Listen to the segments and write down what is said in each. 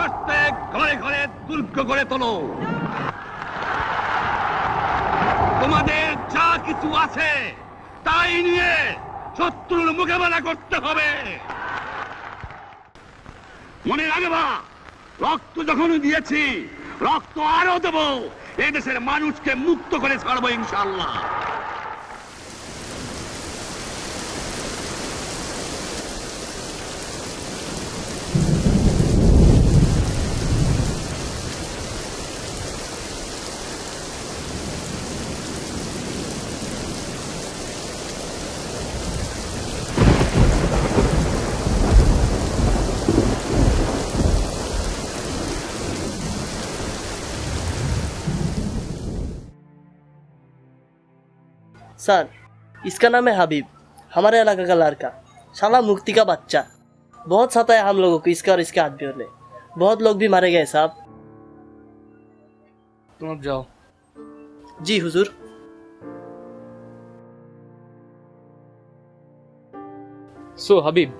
আস্তে ঘরে ঘরে দুর্গ গড়ে তোলো। তোমাদের যা কিছু আছে তাই নিয়ে শত্রুর মোকাবেলা করতে হবে। মনে রাখবা, রক্ত যখন দিয়েছি রক্ত আরো দেবো। এই দেশের মানুষকে মুক্ত করে ছাড়বো ইনশাআল্লাহ। सर, इसका नाम है हबीब, हमारे इलाका का लड़का। साला मुक्ति का बच्चा, बहुत सताया हम लोगों को इसका और इसके आदमियों ने। बहुत लोग भी मारे गए साहब। तुम अब जाओ। जी हुजूर। सो हबीब,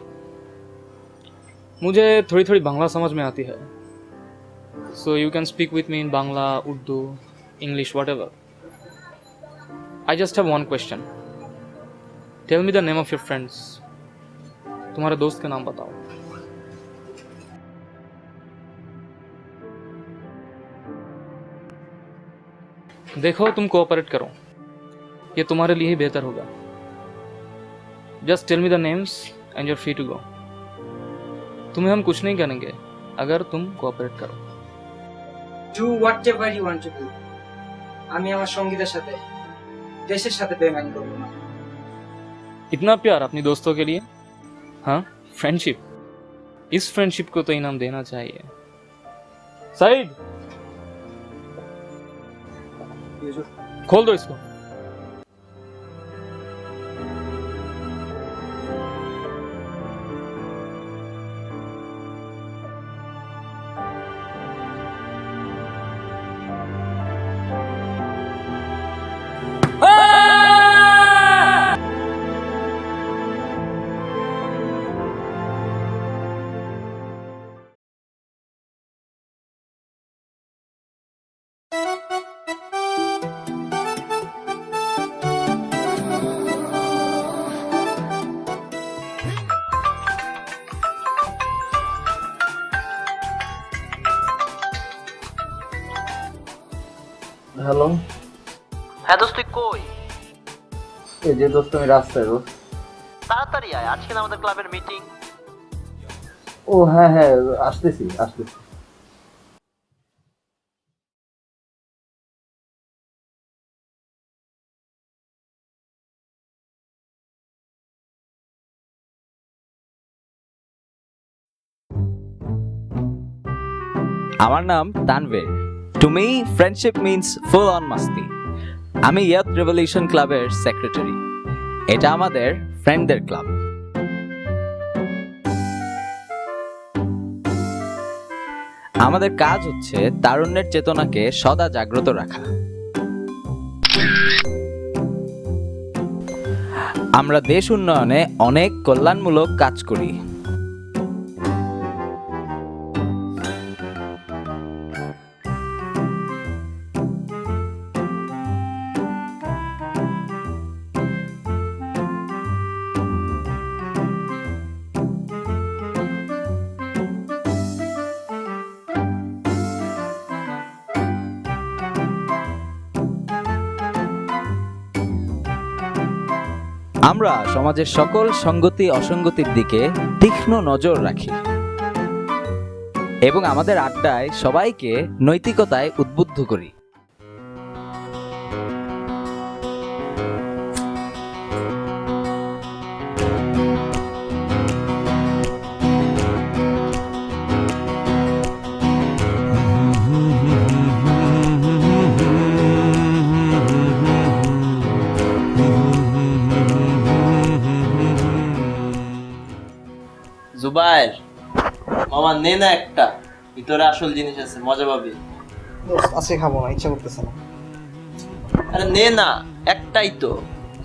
मुझे थोड़ी थोड़ी बांग्ला समझ में आती है, so you can speak with me in Bangla, Urdu, English, what ever. I just have one question. Tell me the name of your friends. तुम्हारे दोस्त का नाम बताओ। देखो, तुम कोऑपरेट करो, ये तुम्हारे लिए ही बेहतर होगा। Just tell me the names and you're free to go. तुम्हें हम कुछ नहीं करेंगे अगर तुम कोऑपरेट करो। Do whatever you want to do. আমি আমার সঙ্গীদের সাথে দেশের সাথে বেইমানি করব না। इतना प्यार अपनी दोस्तों के लिए? हाँ, फ्रेंडशिप। इस फ्रेंडशिप को तो इनाम देना चाहिए। सईद, खोल दो इसको। হ্যালো। হ্যাঁ দোস্ত, তুই কই? এই যে দোস্ত, আমি রাস্তায়। দোস্ত তাড়াতাড়ি আয়, আজকে না আমাদের ক্লাবের মিটিং। ও হ্যাঁ হ্যাঁ, আসতেছি আসতেছি। আমার নাম Tanvir. To me friendship means full on মাস্তি। আমি ইয়ুথ রেভলিউশন ক্লাবের সেক্রেটারি। এটা আমাদের ফ্রেন্ডদের ক্লাব। আমাদের কাজ হচ্ছে তারুণ্যের চেতনাকে সদা জাগ্রত রাখা। আমরা দেশ উন্নয়নে অনেক কল্যাণমূলক কাজ করি। আমরা সমাজের সকল সঙ্গতি অসঙ্গতির দিকে তীক্ষ্ণ নজর রাখি এবং আমাদের আড্ডায় সবাইকে নৈতিকতায় উদ্বুদ্ধ করি। জুবাইর মামা, নে না একটা, ভিতরে আসল জিনিস আছে, মজা পাবি। আজকে খাবো না, ইচ্ছা করতেছে না। আরে নে না, একটাই তো।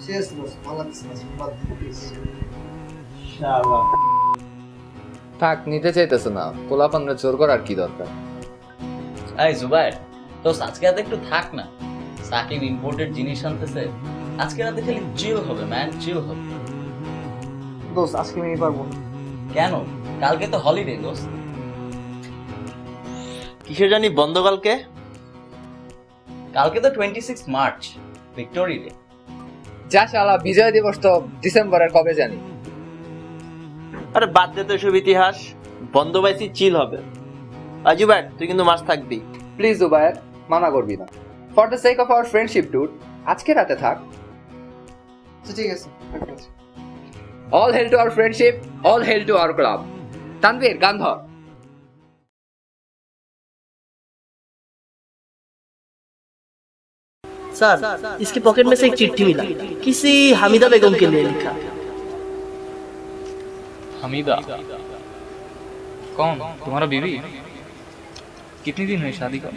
শেষ দোস্ত, ভালো লাগছে না। শালা থাক, নিতে চাইতেছে না, পোলাপানরা জোর করার কি দরকার? এই জুবাইর, তো আজকে রাতে একটু থাক না। সাকিব ইম্পোর্টেড জিনিস আনতেছে, আজকে রাতে খালি চিল হবে ম্যান, চিল হবে। দোস্ত আজকে আমি পারবো না। কেন? কালকে তো হলিডে দোস্ত। কিসের জানি বন্ধ কালকে? কালকে তো 26 মার্চ, ভিক্টোরি ডে। যা শালা, বিজয় দিবস তো ডিসেম্বরের কবে জানি। আরে বাদ দে তো এসব ইতিহাস, বন্ধ পাইছি চিল হবে। আজুবাট তুই কিন্তু মাস থাকবি। প্লিজ জুবায়ের, মানা করবি না। For the sake of our friendship dude, আজকে রাতে থাক। ঠিক আছে। All hail to our friendship, all hail to our club. Tanvir, গান ধর। सर, इसके पॉकेट में से एक चिट्ठी मिला, किसी हामिदा बेगम के लिए लिखा। हमीदा? कौन? तुम्हारा बीवी? कितनी दिन हुई शादी का?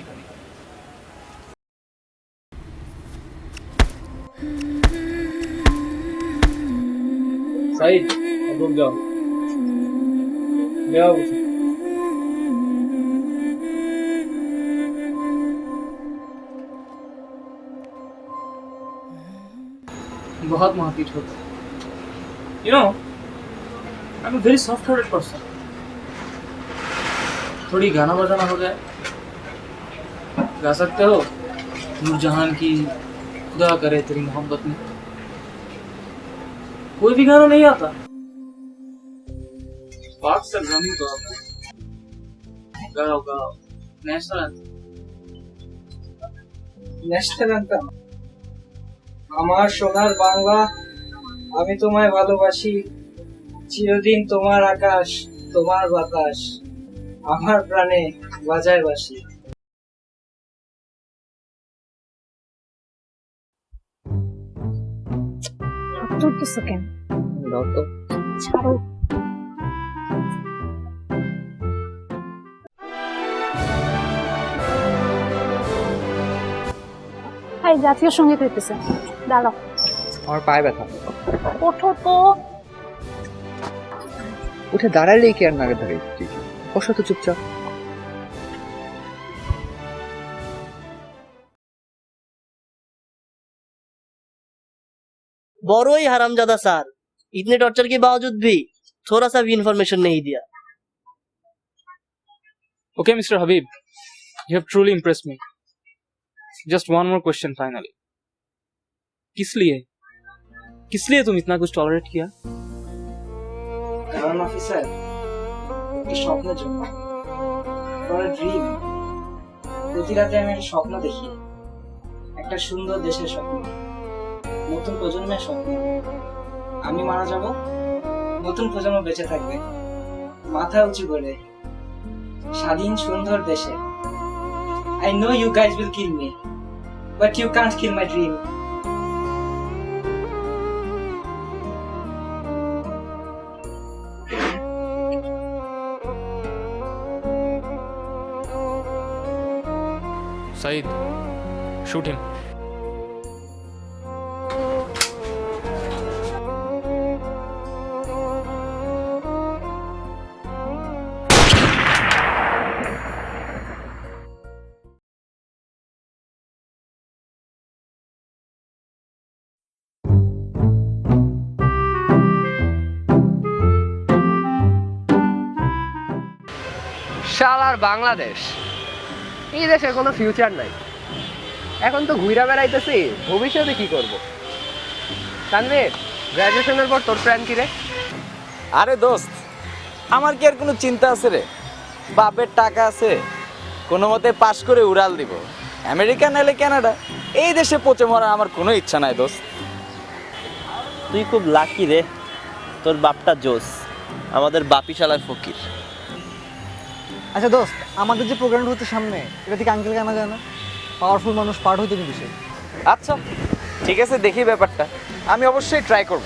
সাইদ, रुक जाओ, ले आओ उसे। बहुत मारपीट होता है। You know, I'm a very soft-hearted person. थोड़ी गाना बजाना हो जाए, गा सकते हो? नूरजहान की खुदा करे तेरी मोहब्बत में। कोई भी गाना नहीं आता। पाक सरगमी तो आता। गाओ गाओ, नेशनल एंथम। National anthem. আমার সোনার বাংলা, আমি তোমায় ভালোবাসি, চিরদিন তোমার আকাশ, তোমার বাতাস, আমার প্রাণে বাজায় বাসি। ধরতেছো কেন? দাও তো। ছাড়ো। এই জাতীয় সঙ্গীত হইতেছে, দাঁড়াও। আমার পায়ে ব্যথা। ওঠো তো। উঠে দাঁড়ালেই কি আর নাড়ে ধরে? বসো তো চুপচাপ। बड़ो ही हरामजादा सर, इतने टॉर्चर के बावजूद भी थोड़ा सा भी इंफॉर्मेशन नहीं दिया। Okay, Mr. Habib, you have truly impressed me. Just one more question finally. किस लिए तुम इतना कुछ टॉलरेट किया? কারণ অফিসার, একটি স্বপ্নের জন্য, ফর আ ড্রিম। প্রতি রাতে আমি একটা স্বপ্ন দেখি, একটা সুন্দর দেশের স্বপ্ন, নতুন প্রজন্মের স্বপ্ন। আমি মারা যাব, নতুন প্রজন্ম বেঁচে থাকবে, মাথা উঁচু করে, স্বাধীন সুন্দর দেশে। I know you guys will kill me, but you can't kill my dream. Saeed, shoot him. শালার বাংলাদেশ, এই দেশের কোনো ফিউচার নাই। এখন তো ঘুরা বেড়াইতেছি, ভবিষ্যতে কি করব? তানভীর, গ্রাজুয়েশনের পর তোর প্ল্যান কি রে? আরে দোস্ত, আমার কি আর কোনো চিন্তা আছে রে? বাপের টাকা আছে, কোনো মতে পাশ করে উড়াল দিব, আমেরিকা নাইলে কানাডা। এই দেশে পচে মরা আমার কোনো ইচ্ছা নাই দোস্ত। তুই খুব লাকি রে, তোর বাপটা জোস, আমাদের বাপি শালার ফকির। আচ্ছা দোস্ত, আমাদের যে প্রোগ্রামটা হচ্ছে সামনে, এটা থেকে আঙ্কেল কেনা যায় না? পাওয়ারফুল মানুষ পার্ট হইতে কিন্তু সে। আচ্ছা ঠিক আছে, দেখি ব্যাপারটা, আমি অবশ্যই ট্রাই করব।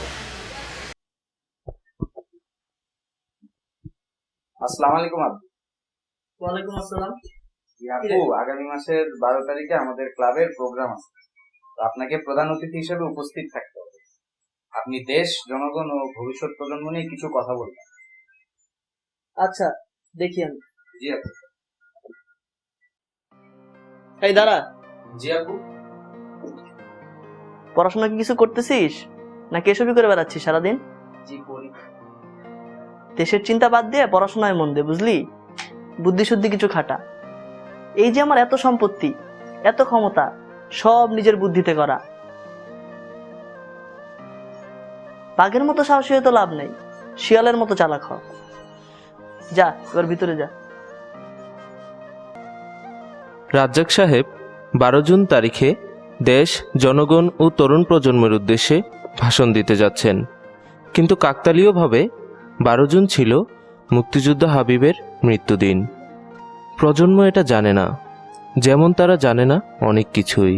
আসসালামু আলাইকুম আপু। ওয়ালাইকুম আসসালাম। আপু, আগামী মাসের 12 তারিখে আমাদের ক্লাবের প্রোগ্রাম আছে, তো আপনাকে প্রধান অতিথি হিসেবে উপস্থিত থাকতে হবে। আপনি দেশ, জনগণ ও ভবিষ্যৎ প্রজন্ম নিয়ে কিছু কথা বলবেন। আচ্ছা দেখি আমি। জি আপু। এই দাঁড়া, জি আপু। পড়াশোনা কি কিছু করতেছিস নাকি এসবই করে বেড়াচ্ছিস সারাদিন? জি করি। দেশের চিন্তা বাদ দিয়ে পড়াশোনায় মন দে, বুঝলি? বুদ্ধি শুদ্ধি কিছু খাটা। এই যে আমার এত সম্পত্তি, এত ক্ষমতা, সব নিজের বুদ্ধিতে করা। বাঘের মতো সাহসী হয়ে তো লাভ নেই, শিয়ালের মতো চালাক হ। যা এবার ভিতরে যা। রাজ্জাক সাহেব 12 জুন তারিখে দেশ, জনগণ ও তরুণ প্রজন্মের উদ্দেশ্যে ভাষণ দিতে যাচ্ছেন, কিন্তু কাকতালীয়ভাবে 12 জুন ছিল মুক্তিযোদ্ধা হাবিবের মৃত্যুদিন। প্রজন্ম এটা জানে না, যেমন তারা জানে না অনেক কিছুই।